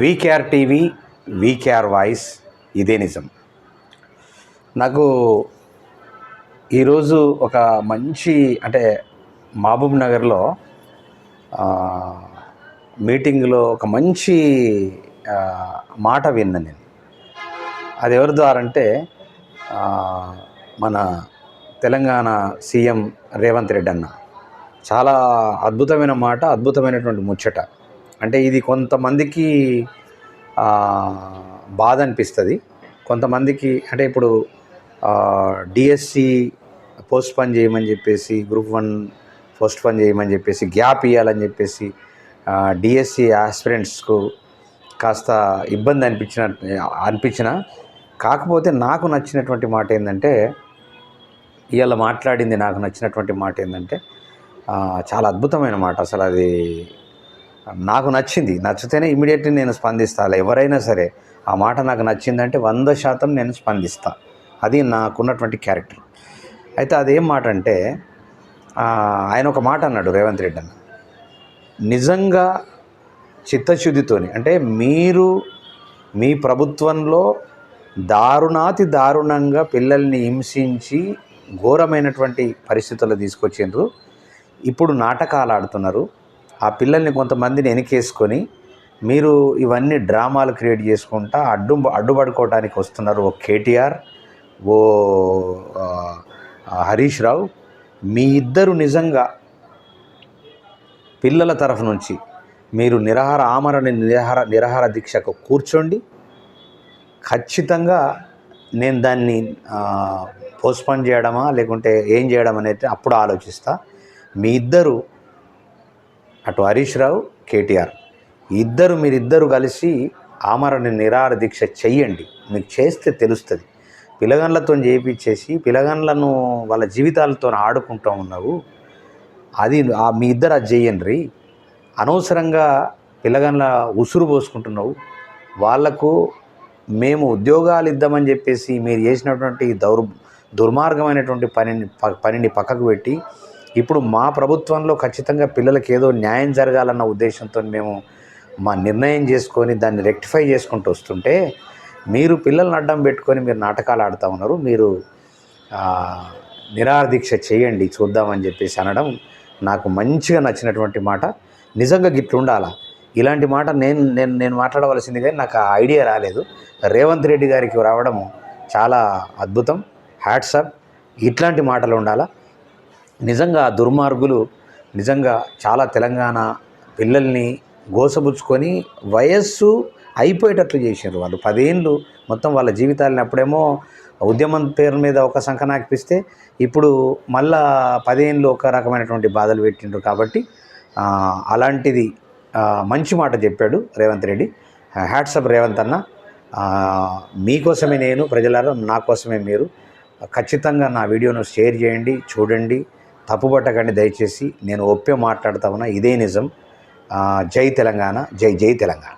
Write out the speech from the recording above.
VKR TV, VKR voice, ఇదే నిజం. నాకు ఈరోజు ఒక మంచి మహబూబ్ నగర్లో మీటింగ్లో ఒక మంచి మాట విన్నాను నేను. అది ఎవరి ద్వారా అంటే మన తెలంగాణ సీఎం రేవంత్ రెడ్డి అన్న. చాలా అద్భుతమైన మాట, అద్భుతమైనటువంటి ముచ్చట. అంటే ఇది కొంతమందికి బాధ అనిపిస్తుంది, కొంతమందికి ఇప్పుడు డిఎస్సి పోస్ట్ పోన్ చేయమని చెప్పేసి, గ్రూప్ 1 పోస్ట్ పోన్ చేయమని చెప్పేసి, గ్యాప్ ఇవ్వాలని చెప్పేసి డిఎస్సి ఆస్పిరెంట్స్కు కాస్త ఇబ్బంది అనిపించిన కాకపోతే నాకు నచ్చినటువంటి మాట ఏంటంటే, ఇవాళ మాట్లాడింది నాకు నచ్చినటువంటి మాట ఏంటంటే, చాలా అద్భుతమైన మాట. అసలు అది నాకు నచ్చింది. నచ్చితేనే ఇమీడియట్లీ నేను స్పందిస్తాను. ఎవరైనా సరే ఆ మాట నాకు నచ్చిందంటే 100% నేను స్పందిస్తా. అది నాకున్నటువంటి క్యారెక్టర్. అయితే అదేం మాట అంటే, ఆయన ఒక మాట అన్నాడు, రేవంత్ రెడ్డి అన్న. నిజంగా చిత్తశుద్ధితోని, అంటే మీరు మీ ప్రభుత్వంలో దారుణాతి దారుణంగా పిల్లల్ని హింసించి ఘోరమైనటువంటి పరిస్థితుల్లో తీసుకొచ్చిండ్రు. ఇప్పుడు నాటకాలు ఆడుతున్నారు. ఆ పిల్లల్ని కొంతమందిని వెనకేసుకొని మీరు ఇవన్నీ డ్రామాలు క్రియేట్ చేసుకుంటా అడ్డుపడుకోవడానికి వస్తున్నారు. ఓ కేటీఆర్, ఓ హరీష్ రావు, మీ ఇద్దరు నిజంగా పిల్లల తరఫు నుంచి మీరు నిరాహార దీక్షకు కూర్చోండి. ఖచ్చితంగా నేను దాన్ని పోస్ట్పోన్ చేయడమా లేకుంటే ఏం చేయడం అనేది అప్పుడు ఆలోచిస్తా. మీ ఇద్దరు, అటు హరీష్ రావు, కేటీఆర్, మీరిద్దరు కలిసి నిరాహార దీక్ష చెయ్యండి. మీకు చేస్తే తెలుస్తుంది. పిల్లగాళ్ళతో చేయించేసి పిల్లగాళ్ళను వాళ్ళ జీవితాలతో ఆడుకుంటూ ఉన్నావు. అది మీ ఇద్దరు అది చెయ్యండి. అనవసరంగా పిల్లగాళ్ళ ఉసురు పోసుకుంటున్నావు. వాళ్లకు మేము ఉద్యోగాలు ఇద్దామని చెప్పేసి మీరు చేసినటువంటి దుర్మార్గమైనటువంటి పనిని పక్కకు పెట్టి, ఇప్పుడు మా ప్రభుత్వంలో ఖచ్చితంగా పిల్లలకి ఏదో న్యాయం జరగాలన్న ఉద్దేశంతో మేము మా నిర్ణయం చేసుకొని దాన్ని రెక్టిఫై చేసుకుంటూ వస్తుంటే, మీరు పిల్లల్ని అడ్డం పెట్టుకొని మీరు నాటకాలు ఆడుతూ ఉన్నారు. మీరు నిరాహార దీక్ష చేయండి చూద్దామని చెప్పేసి అనడం నాకు మంచిగా నచ్చినటువంటి మాట. నిజంగా గిట్ల ఉండాలా. ఇలాంటి మాట నేను మాట్లాడవలసింది, కానీ నాకు ఆ ఐడియా రాలేదు. రేవంత్ రెడ్డి గారికి రావడము చాలా అద్భుతం. హ్యాట్సాప్. ఇట్లాంటి మాటలు ఉండాలా. నిజంగా దుర్మార్గులు నిజంగా చాలా తెలంగాణ పిల్లల్ని గోసబుచ్చుకొని వయస్సు అయిపోయేటట్లు చేశారు. వాళ్ళు 10 ఏళ్ళు మొత్తం వాళ్ళ జీవితాలని, అప్పుడేమో ఉద్యమం పేరు మీద ఒక సంకనాకిపిస్తే ఇప్పుడు మళ్ళా 10 ఏళ్ళు ఒక రకమైనటువంటి బాధలు పెట్టిండ్రు. కాబట్టి అలాంటిది మంచి మాట చెప్పాడు రేవంత్ రెడ్డి. హ్యాట్సాప్ రేవంత్ అన్న. మీకోసమే నేను, ప్రజలారా నా కోసమే మీరు. ఖచ్చితంగా నా వీడియోను షేర్ చేయండి, చూడండి, తప్పుపట్టకండి దయచేసి. నేను ఒప్పే మాట్లాడుతా ఉన్నా, ఇదే నిజం. జై తెలంగాణ, జై జై తెలంగాణ.